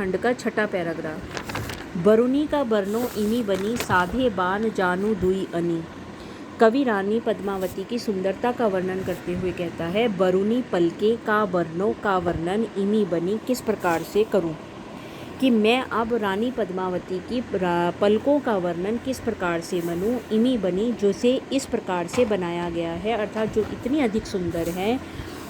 खंड का छठा पैराग्राफ। बरुनी का बरनो इमी बनी, साधे बान जानू दुई अनी। कवि रानी पद्मावती की सुंदरता का वर्णन करते हुए कहता है, बरुनी पलके का बरनो का वर्णन इमी बनी, किस प्रकार से करूं कि मैं अब रानी पद्मावती की पलकों का वर्णन किस प्रकार से बनूं। इमी बनी, जो से इस प्रकार से बनाया गया है, अर्थात जो इतनी अधिक सुंदर है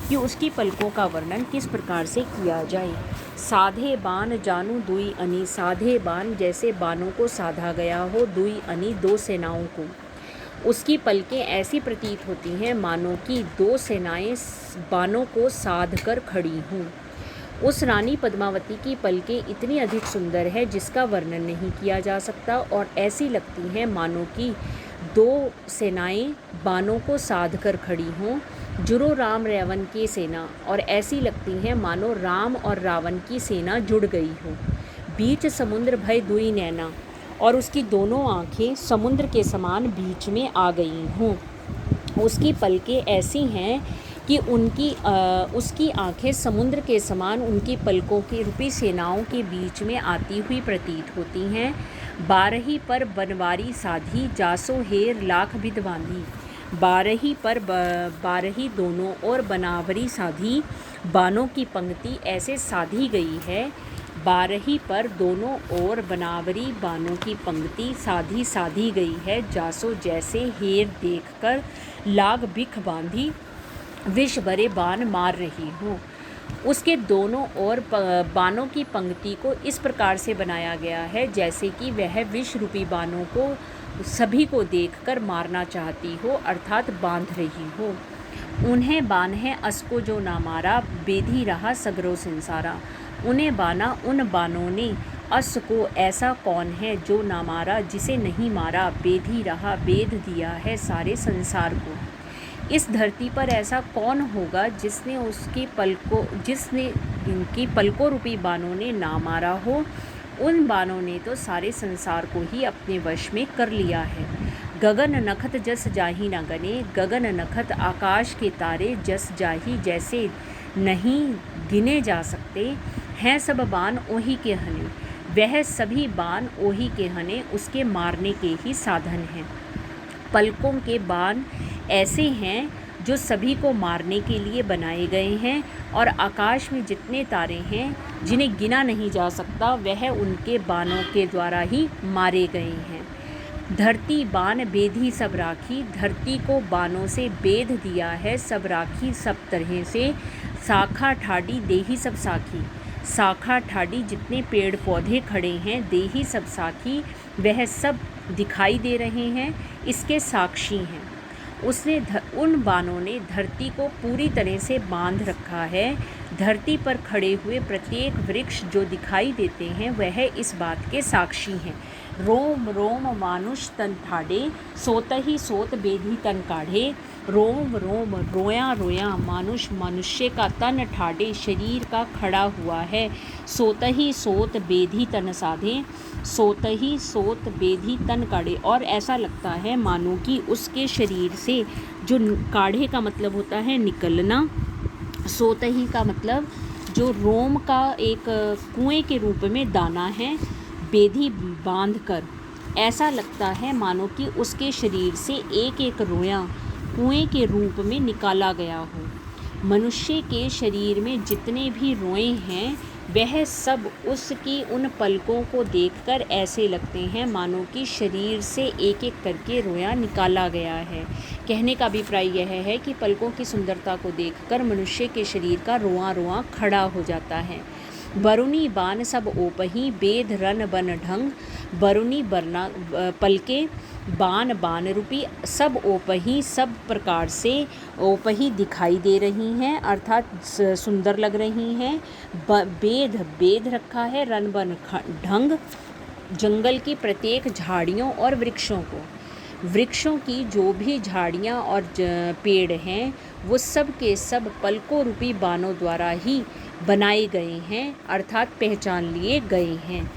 कि उसकी पलकों का वर्णन किस प्रकार से किया जाए। साधे बान जानू दुई अनी, साधे बान जैसे बानों को साधा गया हो, दुई अनी दो सेनाओं को। उसकी पलकें ऐसी प्रतीत होती हैं मानो कि दो सेनाएं बानों को साध कर खड़ी हों। उस रानी पद्मावती की पलकें इतनी अधिक सुंदर है जिसका वर्णन नहीं किया जा सकता, और ऐसी लगती हैं मानो कि दो सेनाएं बानों को साध कर खड़ी हों। जुरो राम रावण की सेना, और ऐसी लगती हैं मानो राम और रावण की सेना जुड़ गई हो। बीच समुद्र भय दुई नैना, और उसकी दोनों आँखें समुद्र के समान बीच में आ गई हों। उसकी पलकें ऐसी हैं कि उसकी आँखें समुद्र के समान उनकी पलकों की रूपी सेनाओं के बीच में आती हुई प्रतीत होती हैं। बारही पर बनवारी साधी, जासो हेर लाख बिद बांधी। बारही पर बारही दोनों और बनावरी साधी, बानों की पंक्ति ऐसे साधी गई है। बारही पर दोनों ओर बनावरी बानों की पंक्ति साधी गई है, जासो जैसे हेर देखकर लाग बिख बांधी विष भरे बाण मार रही हो। उसके दोनों ओर बानों की पंक्ति को इस प्रकार से बनाया गया है जैसे कि वह विष रूपी बानों को सभी को देखकर मारना चाहती हो, अर्थात बांध रही हो। उन्हें बान है असको जो ना मारा, बेधी रहा सगरो संसारा। उन्हें बाना उन बानों ने, अस को ऐसा कौन है जो ना मारा, जिसे नहीं मारा, बेधी रहा बेध दिया है सारे संसार को। इस धरती पर ऐसा कौन होगा जिसने इनकी पलकों रूपी बानों ने ना मारा हो। उन बानों ने तो सारे संसार को ही अपने वश में कर लिया है। गगन नखत जस जाही न गने, गगन नखत आकाश के तारे जस जाही, जैसे नहीं गिने जा सकते हैं सब बान ओही के हने। वह सभी बान ओही के हने, उसके मारने के ही साधन हैं। पलकों के बाण ऐसे हैं जो सभी को मारने के लिए बनाए गए हैं, और आकाश में जितने तारे हैं जिन्हें गिना नहीं जा सकता, वह उनके बाणों के द्वारा ही मारे गए हैं। धरती बाण बेधी सब राखी, धरती को बाणों से बेध दिया है सब राखी सब तरह से। शाखा ठाडी देही सब साखी, शाखा ठाडी जितने पेड़ पौधे खड़े हैं, देही सब साखी वह सब दिखाई दे रहे हैं, इसके साक्षी हैं। उन बानों ने धरती को पूरी तरह से बांध रखा है। धरती पर खड़े हुए प्रत्येक वृक्ष जो दिखाई देते हैं वह इस बात के साक्षी हैं। रोम रोम मानुष तन ठाडे, सोत ही सोत बेधी तन काढ़े। रोम रोम रोया रोया मानुष मनुष्य का तन ठाडे, शरीर का खड़ा हुआ है। सोत ही सोत बेधी तन साधे, सोत ही सोत बेधी तन काढ़े, और ऐसा लगता है मानो कि उसके शरीर से जो काढ़े का मतलब होता है निकलना, सोत ही का मतलब जो रोम का एक कुएं के रूप में दाना है, बेधी बांधकर ऐसा लगता है मानो कि उसके शरीर से एक एक रोया कुएं के रूप में निकाला गया हो। मनुष्य के शरीर में जितने भी रोए हैं वह सब उसकी उन पलकों को देखकर ऐसे लगते हैं मानो कि शरीर से एक एक करके रोया निकाला गया है। कहने का अभिप्राय यह है कि पलकों की सुंदरता को देखकर मनुष्य के शरीर का रोआ रोआ खड़ा हो जाता है। बरुनी बान सब ओपही, बेध रन बन ढंग। बरुनी बरना पलके, बान बान रूपी, सब ओपही सब प्रकार से ओपही दिखाई दे रही हैं, अर्थात सुंदर लग रही हैं। बेध बेध रखा है, रन बन ढंग जंगल की प्रत्येक झाड़ियों और वृक्षों को। वृक्षों की जो भी झाड़ियाँ और पेड़ हैं वो सब के सब पलकों रूपी बानों द्वारा ही बनाए गए हैं, अर्थात पहचान लिए गए हैं।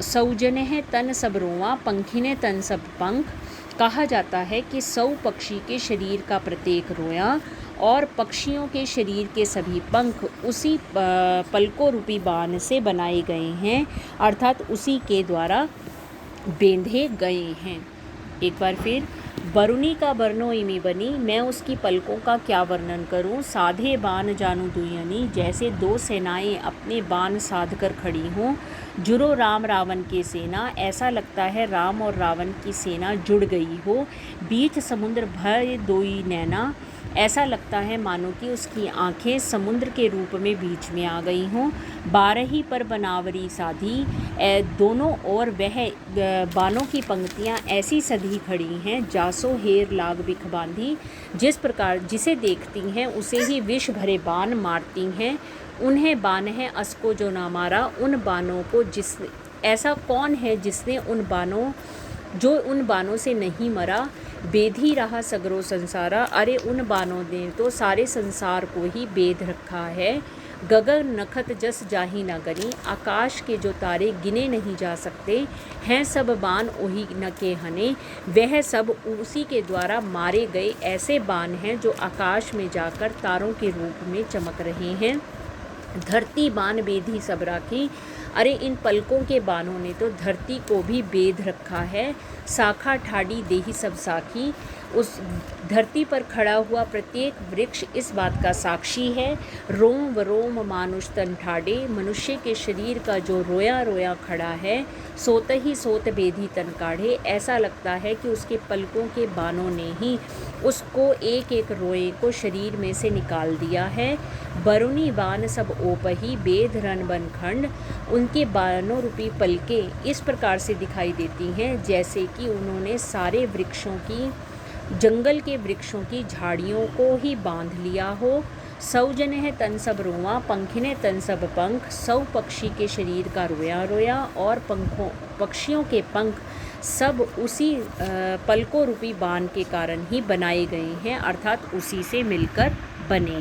सौजन्य है तन सब रोआ, पंखिने तन सब पंख। कहा जाता है कि सौ पक्षी के शरीर का प्रत्येक रोया और पक्षियों के शरीर के सभी पंख उसी पलकों रूपी बाण से बनाए गए हैं, अर्थात उसी के द्वारा बेंधे गए हैं। एक बार फिर, बरुनी का बरनो इमी बनी, मैं उसकी पलकों का क्या वर्णन करूं। साधे बाण जानू दुयनी, जैसे दो सेनाएं अपने बाण साध कर खड़ी हों। जुरो राम रावण के सेना, ऐसा लगता है राम और रावण की सेना जुड़ गई हो। बीच समुद्र भय दोई नैना, ऐसा लगता है मानो कि उसकी आंखें समुद्र के रूप में बीच में आ गई हों। बारही पर बनावरी साधी, दोनों ओर वह बानों की पंक्तियां ऐसी सधी खड़ी हैं, जासो हेर लाग बिख बांधी, जिस प्रकार जिसे देखती हैं उसे ही विष भरे बाण मारती हैं। उन्हें बाण है असको जो ना मारा, उन बाणों को ऐसा कौन है जिसने उन बाणों से नहीं मरा। बेधी रहा सगरो संसारा, अरे उन बाणों ने तो सारे संसार को ही बेध रखा है। गगन नखत जस जाही न गनी, आकाश के जो तारे गिने नहीं जा सकते हैं, सब बाण ओही न के हने, वह सब उसी के द्वारा मारे गए ऐसे बाण हैं जो आकाश में जाकर तारों के रूप में चमक रहे हैं। धरती बाण बेधी सब राखी, अरे इन पलकों के बाणों ने तो धरती को भी बेध रखा है। शाखा ठाडी देही सब साखी, उस धरती पर खड़ा हुआ प्रत्येक वृक्ष इस बात का साक्षी है। रोम व रोम मानुष तन ठाडे, मनुष्य के शरीर का जो रोया रोया खड़ा है, सोत ही सोत बेधी तन काढ़े, ऐसा लगता है कि उसके पलकों के बाणों ने ही उसको एक एक रोए को शरीर में से निकाल दिया है। बरुनी बाण सब ओपही, बेध रन बन खंड, उनके बाणों रूपी पलकें इस प्रकार से दिखाई देती हैं जैसे कि उन्होंने सारे जंगल के वृक्षों की झाड़ियों को ही बांध लिया हो। सौजन है तन सब रोआ, पंखिने तन सब पंख, सौ पक्षी के शरीर का रोया रोया और पक्षियों के पंख सब उसी पलकों रूपी बाण के कारण ही बनाए गए हैं, अर्थात उसी से मिलकर बने।